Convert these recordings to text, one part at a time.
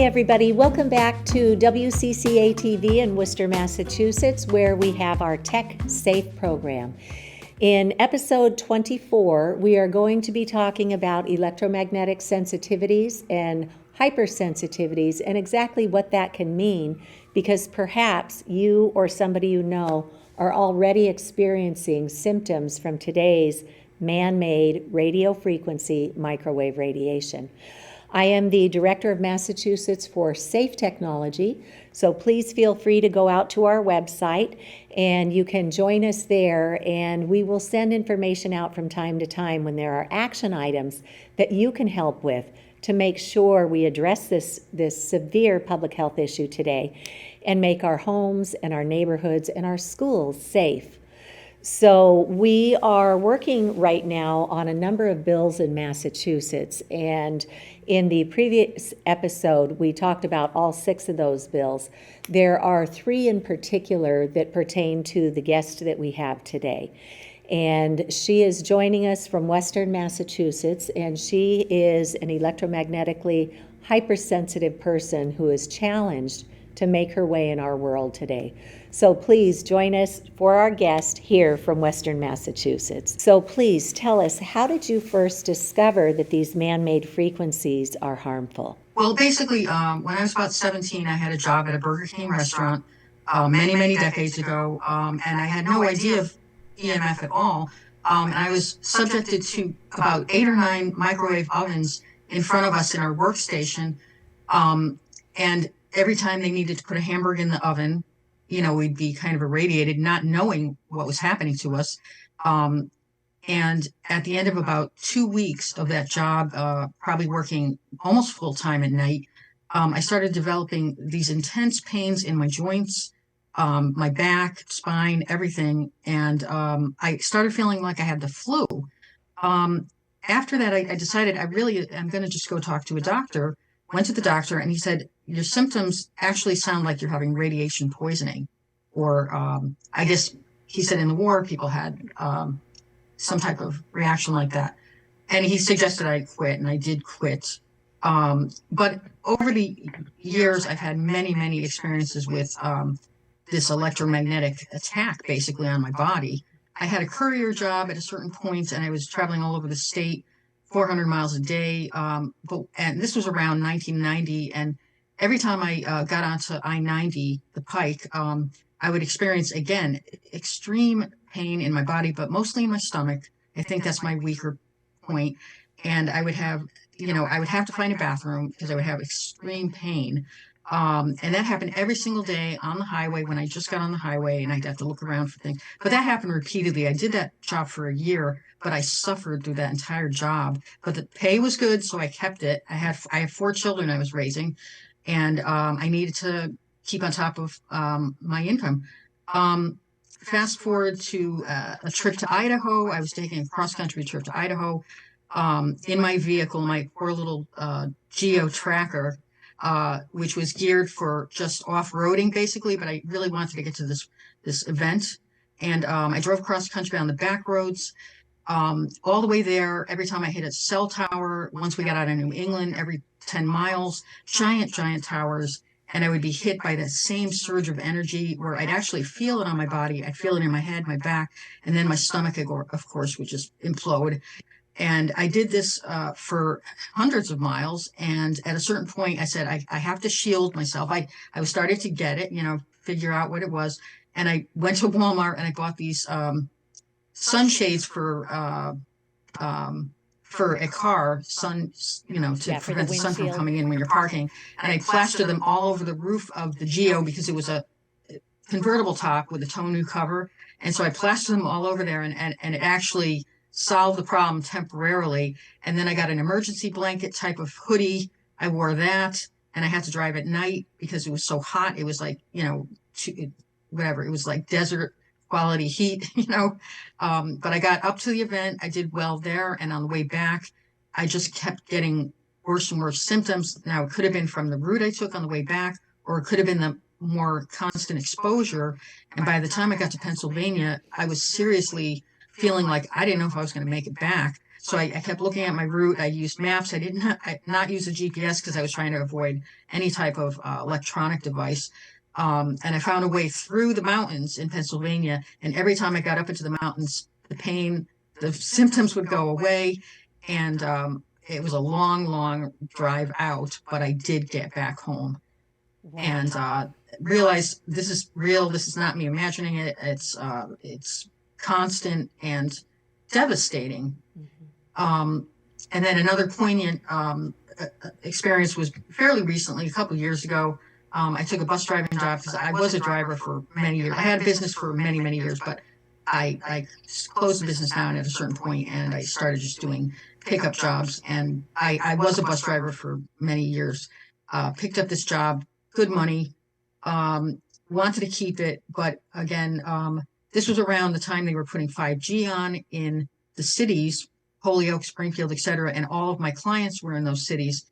everybody. Welcome back to WCCA TV in Worcester, Massachusetts, where we have our Tech Safe program. In episode 24, we are going to be talking about electromagnetic sensitivities and hypersensitivities and exactly what that can mean, because perhaps you or somebody you know are already experiencing symptoms from today's man-made radio frequency microwave radiation. I am the Director of Massachusetts for Safe Technology, so please feel free to go out to our website and you can join us there, and we will send information out from time to time when there are action items that you can help with to make sure we address this severe public health issue today and make our homes and our neighborhoods and our schools safe. So we are working right now on a number of bills in Massachusetts, and in the previous episode we talked about all 6 of those bills. There are 3 in particular that pertain to the guest that we have today, and she is joining us from Western Massachusetts, and she is an electromagnetically hypersensitive person who is challenged to make her way in our world today. So please join us for our guest here from Western Massachusetts. So please tell us, how did you first discover that these man-made frequencies are harmful? Well, basically, when I was about 17, I had a job at a Burger King restaurant many decades ago, and I had no idea of EMF at all. And I was subjected to about 8 or 9 microwave ovens in front of us in our workstation. And every time they needed to put a hamburger in the oven, we'd be kind of irradiated, not knowing what was happening to us. And at the end of about 2 weeks of that job, probably working almost full time at night, I started developing these intense pains in my joints, my back, spine, everything. And I started feeling like I had the flu. After that, I decided I'm going to just go talk to a doctor. Went to the doctor, and he said, your symptoms actually sound like you're having radiation poisoning. Or I guess he said in the war, people had some type of reaction like that. And he suggested I quit, and I did quit. But over the years, I've had many experiences with this electromagnetic attack basically on my body. I had a courier job at a certain point, and I was traveling all over the state, 400 miles a day. And this was around 1990. And every time I got onto I-90, the Pike, I would experience, again, extreme pain in my body, but mostly in my stomach. I think that's my weaker point. And I would have, I would have to find a bathroom because I would have extreme pain. And that happened every single day on the highway when I just got on the highway, and I'd have to look around for things. But that happened repeatedly. I did that job for a year, but I suffered through that entire job. But the pay was good, so I kept it. I have 4 children I was raising, and I needed to keep on top of my income. Fast forward to a trip to Idaho. I was taking a cross-country trip to Idaho in my vehicle, my poor little Geo Tracker, which was geared for just off-roading basically, but I really wanted to get to this event. And I drove across the country on the back roads, all the way there. Every time I hit a cell tower, once we got out of New England, every 10 miles, giant towers. And I would be hit by that same surge of energy where I'd actually feel it on my body. I'd feel it in my head, my back, and then my stomach, of course, would just implode. And I did this for hundreds of miles. And at a certain point, I said, I have to shield myself. I was starting to get it, figure out what it was. And I went to Walmart and I bought these sunshades for a car, to prevent the sun from coming in when you're parking. And I plastered them all over the roof of the Geo because it was a convertible top with a tonneau cover. And so I plastered them all over there, and it actually solved the problem temporarily. And then I got an emergency blanket type of hoodie. I wore that, and I had to drive at night because it was so hot. It was like, it was like desert quality heat, but I got up to the event. I did well there. And on the way back, I just kept getting worse and worse symptoms. Now, it could have been from the route I took on the way back, or it could have been the more constant exposure. And by the time I got to Pennsylvania, I was seriously feeling like I didn't know if I was going to make it back. So I kept looking at my route. I used maps. I did not use a GPS because I was trying to avoid any type of electronic device. And I found a way through the mountains in Pennsylvania. And every time I got up into the mountains, the pain, the symptoms would go away. And it was a long, long drive out, but I did get back home. Wow. And realize this is real. This is not me imagining it. It's constant and devastating. And then another poignant experience was fairly recently, a couple of years ago. I took a bus driving job because I was a driver for many years. I had a business for many, many years, but I closed the business down at a certain point, and I started just doing pickup jobs. And I was a bus driver for many years. Picked up this job, good money, wanted to keep it. But again, this was around the time they were putting 5G on in the cities, Holyoke, Springfield, et cetera. And all of my clients were in those cities.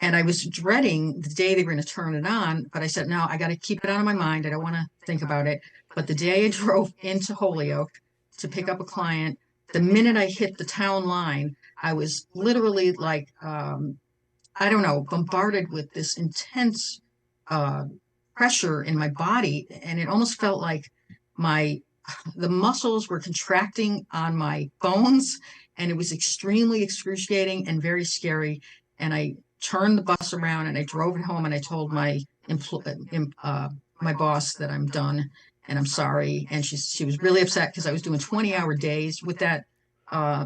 And I was dreading the day they were going to turn it on. But I said, no, I got to keep it out of my mind. I don't want to think about it. But the day I drove into Holyoke to pick up a client, the minute I hit the town line, I was literally like, I don't know, bombarded with this intense pressure in my body. And it almost felt like the muscles were contracting on my bones, and it was extremely excruciating and very scary. And I turned the bus around and I drove it home, and I told my boss that I'm done and I'm sorry. And she was really upset because I was doing 20-hour days with that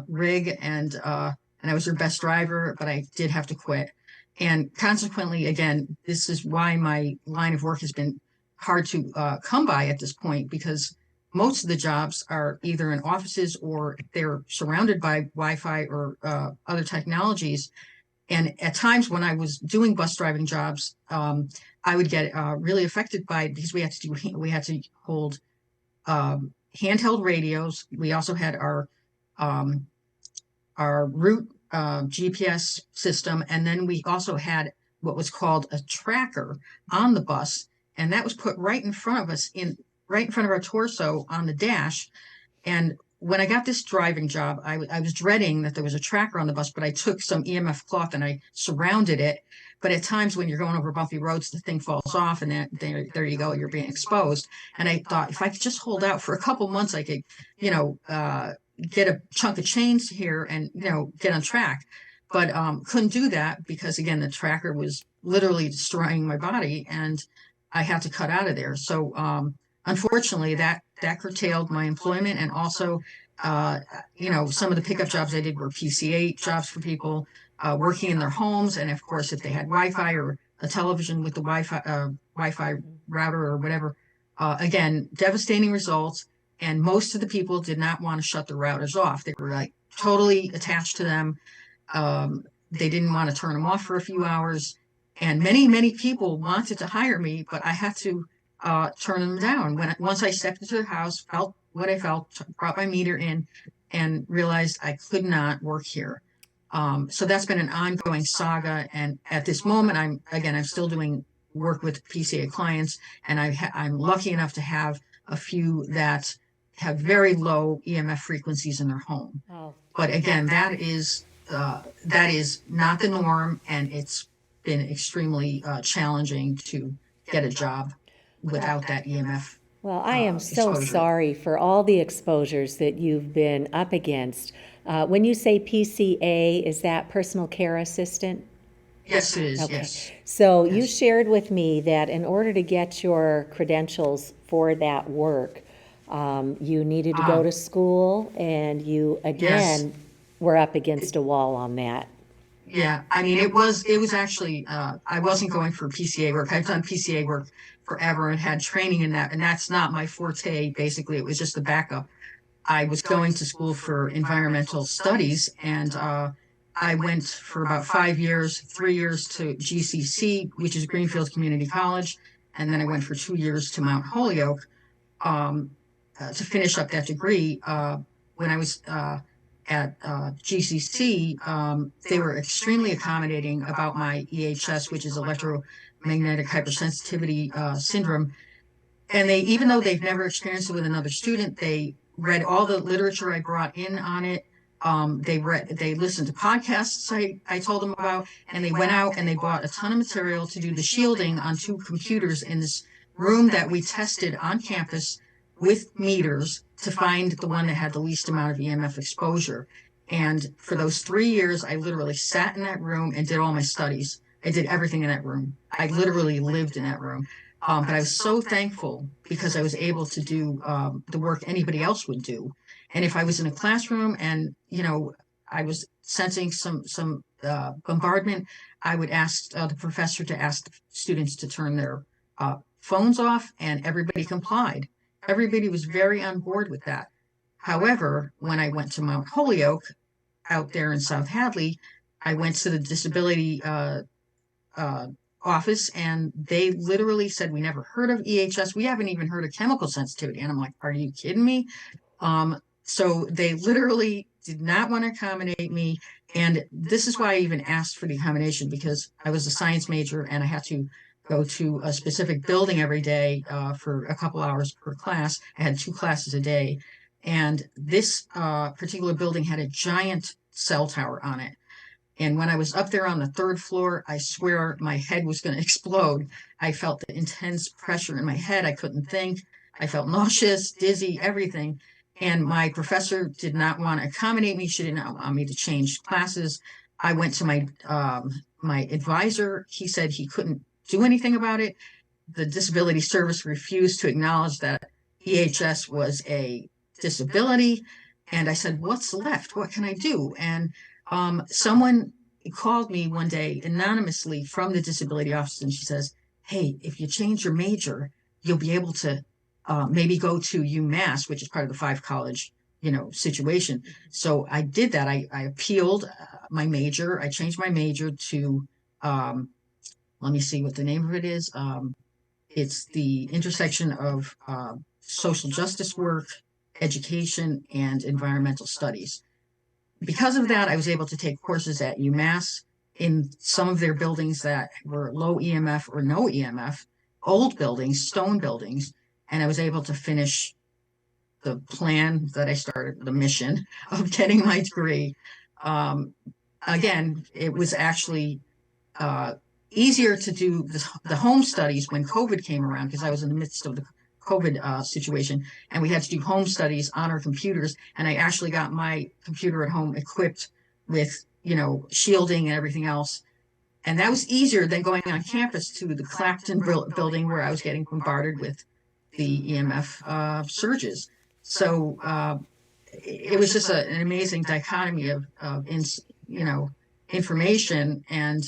rig, and I was her best driver, but I did have to quit. And consequently, again, this is why my line of work has been hard to come by at this point, because most of the jobs are either in offices or they're surrounded by Wi-Fi or other technologies. And at times when I was doing bus driving jobs, I would get really affected by it because we had to hold handheld radios. We also had our route GPS system, and then we also had what was called a tracker on the bus, and that was put right in front of us, right in front of our torso on the dash. And when I got this driving job, I was dreading that there was a tracker on the bus, but I took some EMF cloth and I surrounded it. But at times when you're going over bumpy roads, the thing falls off, and there you go, you're being exposed. And I thought, if I could just hold out for a couple months, I could, get a chunk of change here and, get on track. But couldn't do that because, again, the tracker was literally destroying my body, and I had to cut out of there. So unfortunately, that curtailed my employment. And also, some of the pickup jobs I did were PCA jobs for people working in their homes. And of course, if they had Wi-Fi or a television with the Wi-Fi router or whatever, again, devastating results. And most of the people did not want to shut the routers off. They were like totally attached to them. They didn't want to turn them off for a few hours. And many, many people wanted to hire me, but I had to turn them down. Once I stepped into the house, felt what I felt, brought my meter in, and realized I could not work here. So that's been an ongoing saga. And at this moment, I'm still doing work with PCA clients, and I'm lucky enough to have a few that have very low EMF frequencies in their home. Oh. But again, that is not the norm, and it's been extremely challenging to get a job without that EMF. Well, I am so sorry for all the exposures that you've been up against. When you say PCA, is that personal care assistant? Yes, it is. Okay. Yes. So yes. You shared with me that in order to get your credentials for that work, you needed to go to school, and you again were up against a wall on that. Yeah, I mean, it was actually, I wasn't going for PCA work. I've done PCA work forever and had training in that, and that's not my forte. Basically, it was just a backup. I was going to school for environmental studies, and I went for about 5 years, 3 years to GCC, which is Greenfield Community College, and then I went for 2 years to Mount Holyoke to finish up that degree. When I was at GCC, they were extremely accommodating about my EHS, which is electromagnetic hypersensitivity syndrome. And even though they've never experienced it with another student, they read all the literature I brought in on it. They listened to podcasts I told them about, and they went out and they bought a ton of material to do the shielding on 2 computers in this room that we tested on campus with meters to find the one that had the least amount of EMF exposure. And for those 3 years, I literally sat in that room and did all my studies. I did everything in that room. I literally lived in that room. But I was so thankful because I was able to do the work anybody else would do. And if I was in a classroom and, I was sensing some bombardment, I would ask the professor to ask the students to turn their phones off, and everybody complied. Everybody was very on board with that. However, when I went to Mount Holyoke out there in South Hadley, I went to the disability uh, office, and they literally said, "We never heard of EHS. We haven't even heard of chemical sensitivity." And I'm like, "Are you kidding me?" So they literally did not want to accommodate me. And this is why I even asked for the accommodation, because I was a science major and I had to go to a specific building every day for a couple hours per class. I had 2 classes a day. And this particular building had a giant cell tower on it. And when I was up there on the 3rd floor, I swear my head was going to explode. I felt the intense pressure in my head. I couldn't think. I felt nauseous, dizzy, everything. And my professor did not want to accommodate me. She did not want me to change classes. I went to my advisor. He said he couldn't do anything about it. The disability service refused to acknowledge that EHS was a disability. And I said, "What's left? What can I do?" And someone called me one day anonymously from the disability office, and she says, "Hey, if you change your major, you'll be able to maybe go to UMass, which is part of the 5 college, situation." So I did that. I appealed my major. I changed my major to, let me see what the name of it is. It's the intersection of social justice work, education, and environmental studies. Because of that, I was able to take courses at UMass in some of their buildings that were low EMF or no EMF, old buildings, stone buildings, and I was able to finish the plan that I started, the mission of getting my degree. Again, it was actually easier to do the home studies when COVID came around, because I was in the midst of the COVID situation, and we had to do home studies on our computers. And I actually got my computer at home equipped with, shielding and everything else. And that was easier than going on campus to the Clapton building, where I was getting bombarded with the EMF surges. So it was just an amazing dichotomy of information. And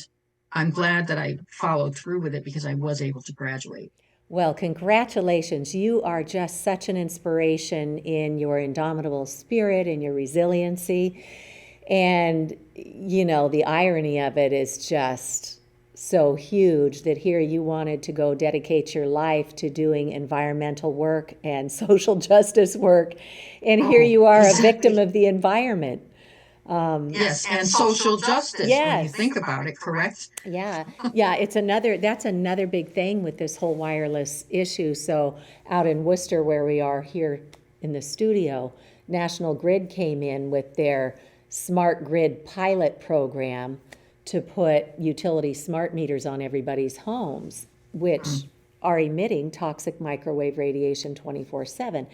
I'm glad that I followed through with it, because I was able to graduate. Well, congratulations. You are just such an inspiration in your indomitable spirit and your resiliency. And, the irony of it is just so huge that here you wanted to go dedicate your life to doing environmental work and social justice work. And here you are, a victim of the environment. Yes, and social justice, when you think about it, correct? Yeah, that's another big thing with this whole wireless issue. So out in Worcester, where we are here in the studio, National Grid came in with their smart grid pilot program to put utility smart meters on everybody's homes, which are emitting toxic microwave radiation 24/7.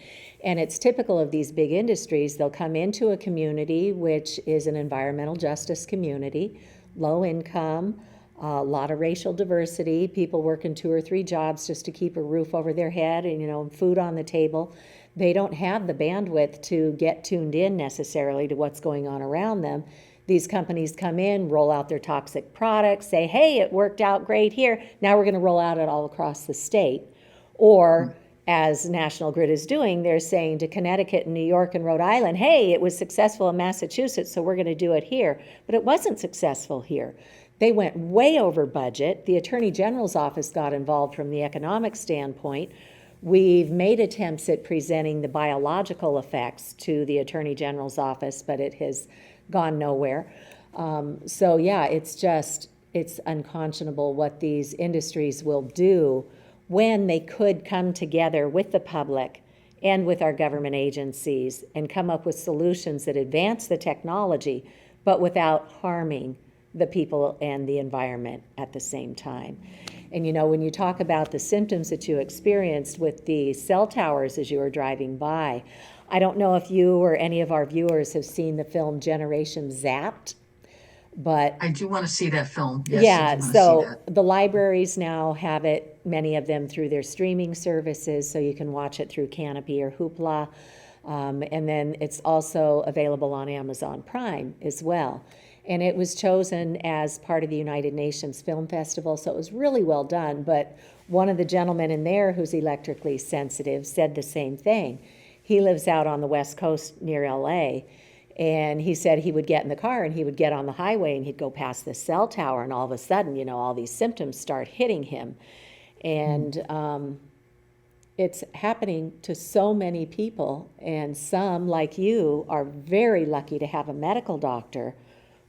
And it's typical of these big industries. They'll come into a community which is an environmental justice community, low income, a lot of racial diversity, people working 2 or 3 jobs just to keep a roof over their head and, food on the table. They don't have the bandwidth to get tuned in necessarily to what's going on around them. These companies come in, roll out their toxic products, say, "Hey, it worked out great here. Now we're going to roll out it all across the state." Or, as National Grid is doing, they're saying to Connecticut and New York and Rhode Island, "Hey, it was successful in Massachusetts, so we're going to do it here." But it wasn't successful here. They went way over budget. The Attorney General's office got involved from the economic standpoint. We've made attempts at presenting the biological effects to the Attorney General's office, but it has gone nowhere. So yeah, it's unconscionable what these industries will do when they could come together with the public and with our government agencies and come up with solutions that advance the technology, but without harming the people and the environment at the same time. And when you talk about the symptoms that you experienced with the cell towers as you were driving by, I don't know if you or any of our viewers have seen the film Generation Zapped, but I do want to see that film. Yes, I yeah, do want to see so that. the libraries now have it, many of them through their streaming services, so you can watch it through Canopy or Hoopla. And then it's also available on Amazon Prime as well. And it was chosen as part of the United Nations Film Festival, so it was really well done. But one of the gentlemen in there who's electrically sensitive said the same thing. He lives out on the West Coast near LA, and he said he would get in the car and he would get on the highway and he'd go past the cell tower, and all of a sudden, all these symptoms start hitting him. And it's happening to so many people, and some, like you, are very lucky to have a medical doctor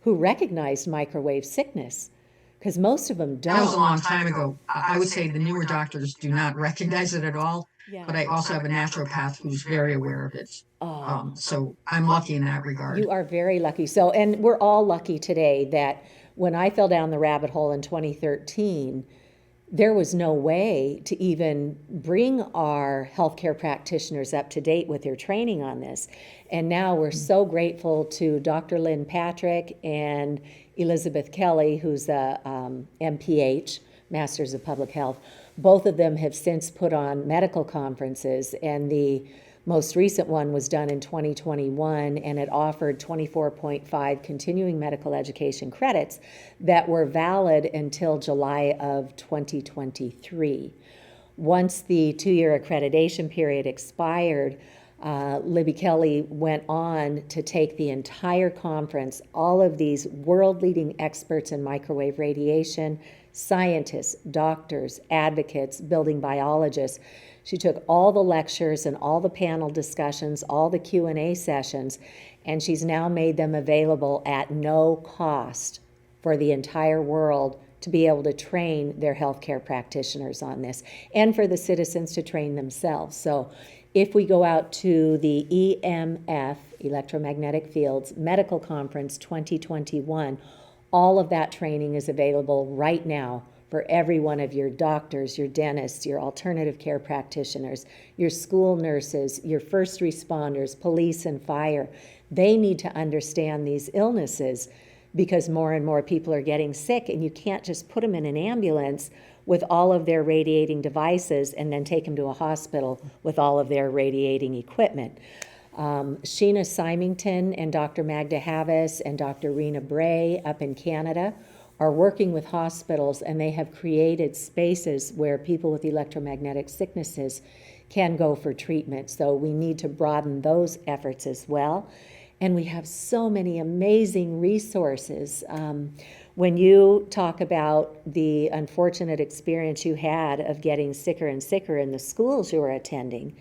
who recognized microwave sickness, because most of them That was a don't. long time ago. I would say the newer doctors do not recognize it at all, Yeah. but I also have a naturopath who's very aware of it. Oh. So I'm lucky in that regard. You are very lucky. So, and we're all lucky today that when I fell down the rabbit hole in 2013, there was no way to even bring our healthcare practitioners up to date with their training on this. And now we're so grateful to Dr. Lynn Patrick and Elizabeth Kelly, who's a MPH, Masters of Public Health. Both of them have since put on medical conferences, and the most recent one was done in 2021, and it offered 24.5 continuing medical education credits that were valid until July of 2023. Once the 2-year accreditation period expired, Libby Kelly went on to take the entire conference, all of these world-leading experts in microwave radiation, scientists, doctors, advocates, building biologists. She took all the lectures and all the panel discussions, all the Q&A sessions, and she's now made them available at no cost for the entire world to be able to train their healthcare practitioners on this, and for the citizens to train themselves. So if we go out to the EMF, Electromagnetic Fields, Medical Conference 2021, all of that training is available right now for every one of your doctors, your dentists, your alternative care practitioners, your school nurses, your first responders, police and fire. They need to understand these illnesses, because more and more people are getting sick, and you can't just put them in an ambulance with all of their radiating devices and then take them to a hospital with all of their radiating equipment. Sheena Symington and Dr. Magda Havis and Dr. Rena Bray up in Canada are working with hospitals, and they have created spaces where people with electromagnetic sicknesses can go for treatment. So we need to broaden those efforts as well. And we have so many amazing resources. When you talk about the unfortunate experience you had of getting sicker and sicker in the schools you were attending,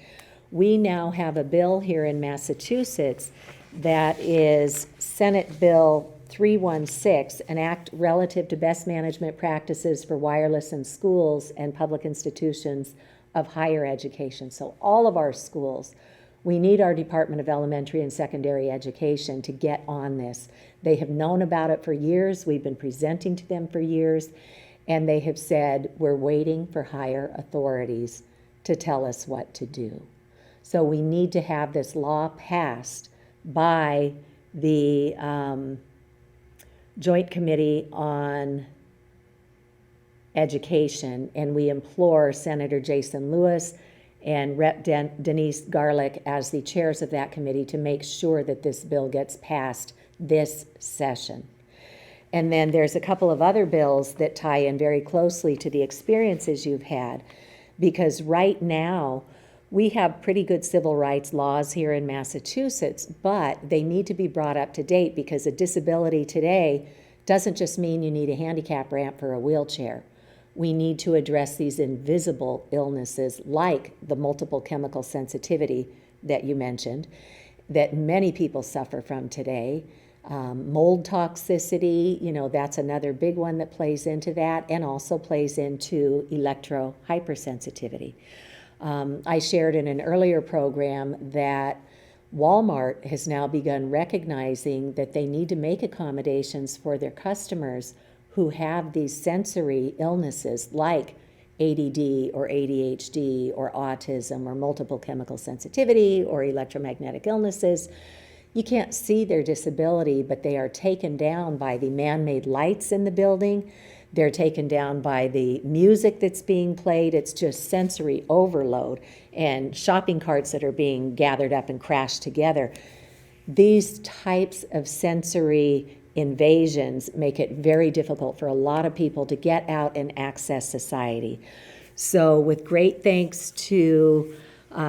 we now have a bill here in Massachusetts that is Senate Bill 316, an act relative to best management practices for wireless in schools and public institutions of higher education. So all of our schools, we need our Department of Elementary and Secondary Education to get on this. They have known about it for years. We've been presenting to them for years, and they have said, we're waiting for higher authorities to tell us what to do. So we need to have this law passed by the Joint Committee on Education, and we implore Senator Jason Lewis and Rep. Denise Garlick as the chairs of that committee to make sure that this bill gets passed this session. And then there's a couple of other bills that tie in very closely to the experiences you've had, because right now we have pretty good civil rights laws here in Massachusetts, but they need to be brought up to date, because a disability today doesn't just mean you need a handicap ramp for a wheelchair. We need to address these invisible illnesses like the multiple chemical sensitivity that you mentioned, that many people suffer from today. Mold toxicity, that's another big one that plays into that, and also plays into electro hypersensitivity. I shared in an earlier program that Walmart has now begun recognizing that they need to make accommodations for their customers who have these sensory illnesses like ADD or ADHD or autism or multiple chemical sensitivity or electromagnetic illnesses. You can't see their disability, but they are taken down by the man-made lights in the building. They're taken down by the music that's being played. It's just sensory overload, and shopping carts that are being gathered up and crashed together. These types of sensory invasions make it very difficult for a lot of people to get out and access society. So with great thanks to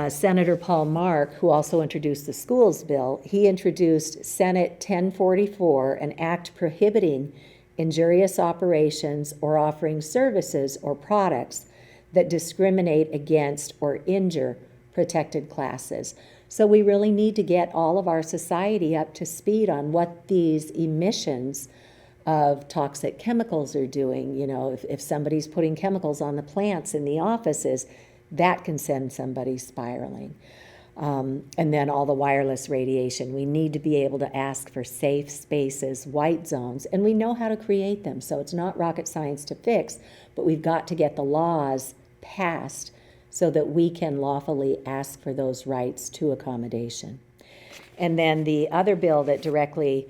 Senator Paul Mark, who also introduced the schools bill, he introduced Senate 1044, an act prohibiting injurious operations or offering services or products that discriminate against or injure protected classes. So we really need to get all of our society up to speed on what these emissions of toxic chemicals are doing. You know, if somebody's putting chemicals on the plants in the offices, that can send somebody spiraling. And then all the wireless radiation. We need to be able to ask for safe spaces, white zones, and we know how to create them. So it's not rocket science to fix, but we've got to get the laws passed so that we can lawfully ask for those rights to accommodation. And then the other bill that directly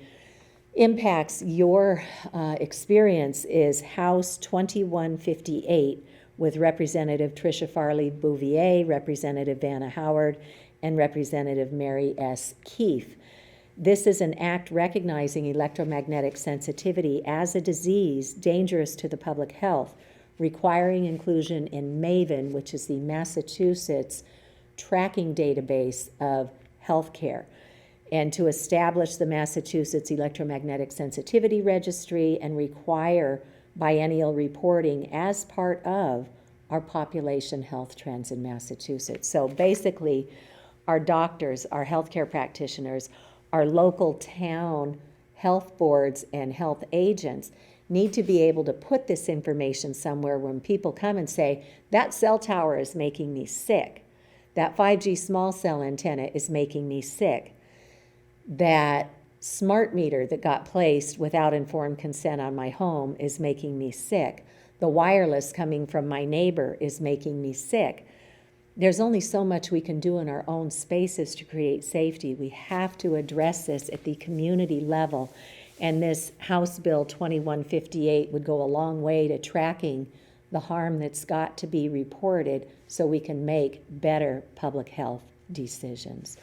impacts your experience is House 2158 with Representative Tricia Farley Bouvier, Representative Vanna Howard, and Representative Mary S. Keefe. This is an act recognizing electromagnetic sensitivity as a disease dangerous to the public health, requiring inclusion in MAVEN, which is the Massachusetts tracking database of healthcare, and to establish the Massachusetts Electromagnetic Sensitivity Registry and require biennial reporting as part of our population health trends in Massachusetts. So basically, our doctors, our healthcare practitioners, our local town health boards and health agents need to be able to put this information somewhere when people come and say, that cell tower is making me sick. That 5G small cell antenna is making me sick. That smart meter that got placed without informed consent on my home is making me sick. The wireless coming from my neighbor is making me sick. There's only so much we can do in our own spaces to create safety. We have to address this at the community level. And this House Bill 2158 would go a long way to tracking the harm that's got to be reported so we can make better public health decisions.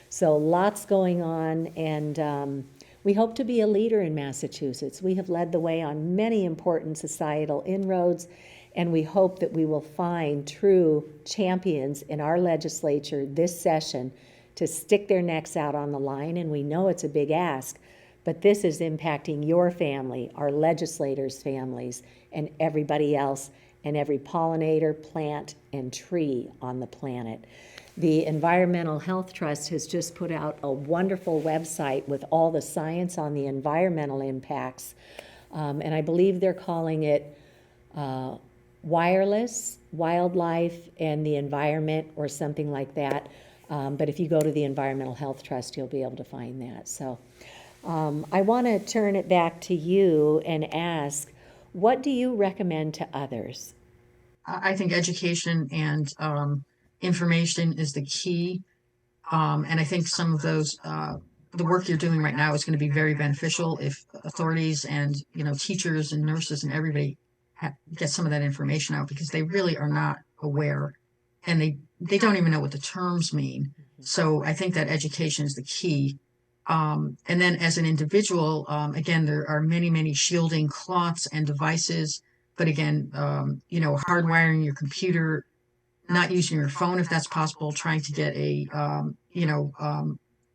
So lots going on, and we hope to be a leader in Massachusetts. We have led the way on many important societal inroads, and we hope that we will find true champions in our legislature this session to stick their necks out on the line. And we know it's a big ask, but this is impacting your family, our legislators' families, and everybody else, and every pollinator, plant, and tree on the planet. The Environmental Health Trust has just put out a wonderful website with all the science on the environmental impacts, and I believe they're calling it Wireless, Wildlife, and the Environment, or something like that. But if you go to the Environmental Health Trust, you'll be able to find that. So I want to turn it back to you and ask, what do you recommend to others? I think education and information is the key. And I think some of those, the work you're doing right now is going to be very beneficial if authorities and, teachers and nurses and everybody get some of that information out, because they really are not aware, and they don't even know what the terms mean. So I think that education is the key. And then as an individual, again, there are many, many shielding cloths and devices, but again, hardwiring your computer, not using your phone if that's possible, trying to get a,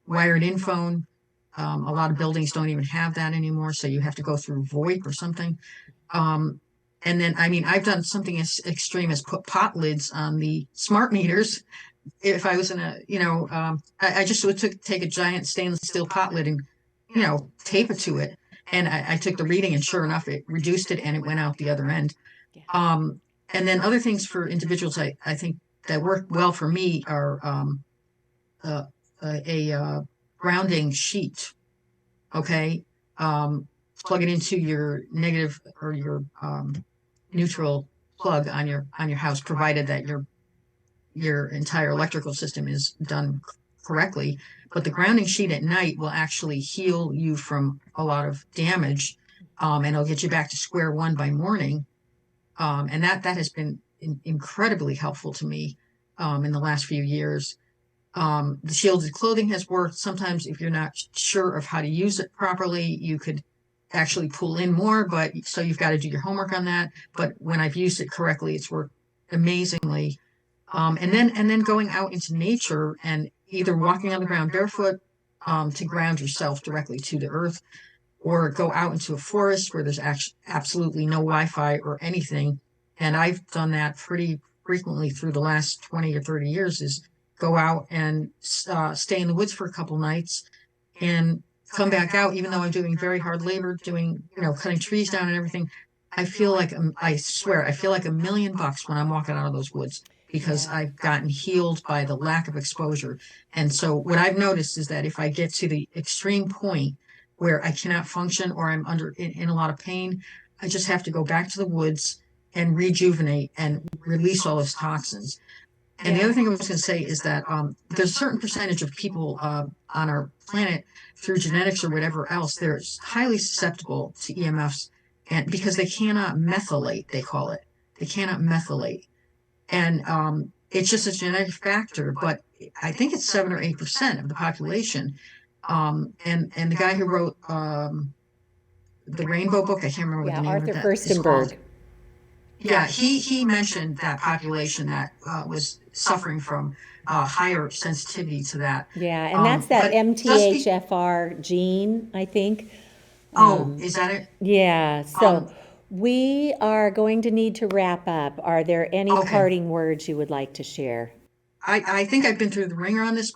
wired in phone. A lot of buildings don't even have that anymore, so you have to go through VoIP or something. And then, I've done something as extreme as put pot lids on the smart meters. If I was in I just would take a giant stainless steel pot lid and, tape it to it. And I took the reading, and sure enough, it reduced it and it went out the other end. And then other things for individuals, I think that work well for me are uh, a grounding sheet. Okay, plug it into your negative or your neutral plug on your house, provided that your entire electrical system is done correctly. But the grounding sheet at night will actually heal you from a lot of damage, and it'll get you back to square one by morning. And that has been incredibly helpful to me in the last few years. The shielded clothing has worked. Sometimes if you're not sure of how to use it properly, you could actually pull in more, but so you've got to do your homework on that. But when I've used it correctly, it's worked amazingly. And then going out into nature and either walking on the ground barefoot to ground yourself directly to the earth, or go out into a forest where there's absolutely no Wi-Fi or anything. And I've done that pretty frequently through the last 20 or 30 years, is go out and stay in the woods for a couple nights and come back out, even though I'm doing very hard labor, doing, cutting trees down and everything. I feel like, I swear, I feel like $1,000,000 when I'm walking out of those woods, because Yeah. I've gotten healed by the lack of exposure. And so what I've noticed is that if I get to the extreme point where I cannot function, or I'm in a lot of pain, I just have to go back to the woods and rejuvenate and release all those toxins. And the other thing I was going to say is that there's a certain percentage of people on our planet, through genetics or whatever else, they're highly susceptible to EMFs, and because they cannot methylate, they call it. They cannot methylate. And it's just a genetic factor, but I think it's 7 or 8% of the population. And the guy who wrote the Rainbow Book, I can't remember what Yeah, the name Arthur of that is called. Furstenberg. Yeah, he mentioned that population that was suffering from higher sensitivity to that. Yeah, and that's that But just be, MTHFR gene, I think. is that it? Yeah, Um, so we are going to need to wrap up. Are there any okay. parting words you would like to share? I think I've been through the ringer on this,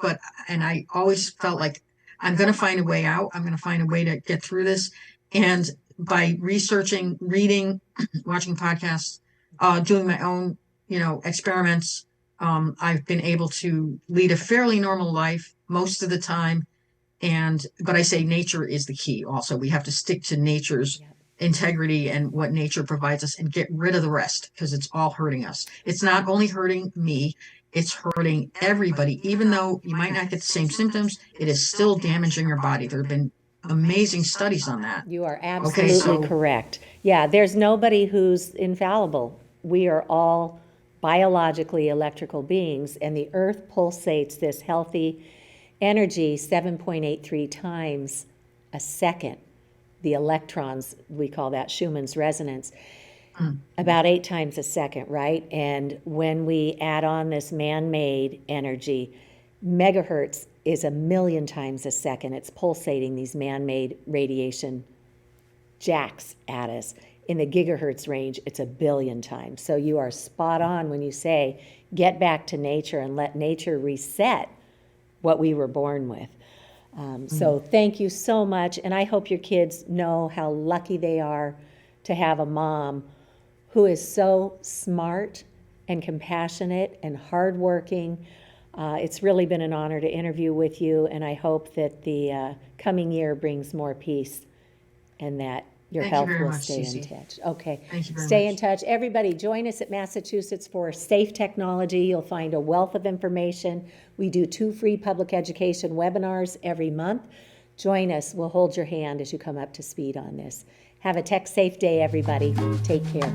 and I always felt like I'm going to find a way out. I'm going to find a way to get through this. And by researching, reading, watching podcasts, doing my own, experiments, I've been able to lead a fairly normal life most of the time. But I say nature is the key. Also, we have to stick to nature's integrity and what nature provides us, and get rid of the rest, because it's all hurting us. It's not only hurting me, it's hurting everybody. Even though you might not get the same symptoms, it is still damaging your body. There have been amazing studies on that. You are Okay, absolutely correct. Yeah, there's nobody who's infallible. We are all biologically electrical beings, and the earth pulsates this healthy energy 7.83 times a second. The electrons, we call that Schumann's resonance, about 8 times a second, right? And when we add on this man-made energy, megahertz is 1,000,000 times a second. It's pulsating these man-made radiation jacks at us. In the gigahertz range, it's 1,000,000,000 times. So you are spot on when you say, get back to nature and let nature reset what we were born with. So thank you so much. And I hope your kids know how lucky they are to have a mom who is so smart and compassionate and hardworking. It's really been an honor to interview with you, and I hope that the coming year brings more peace and that your Thank you health very will much, stay in Cece. touch. Okay. Thank you very Stay in much. touch. Everybody, join us at Massachusetts for Safe Technology. You'll find a wealth of information. We do 2 free public education webinars every month. Join us. We'll hold your hand as you come up to speed on this. Have a tech safe day, everybody. Take care.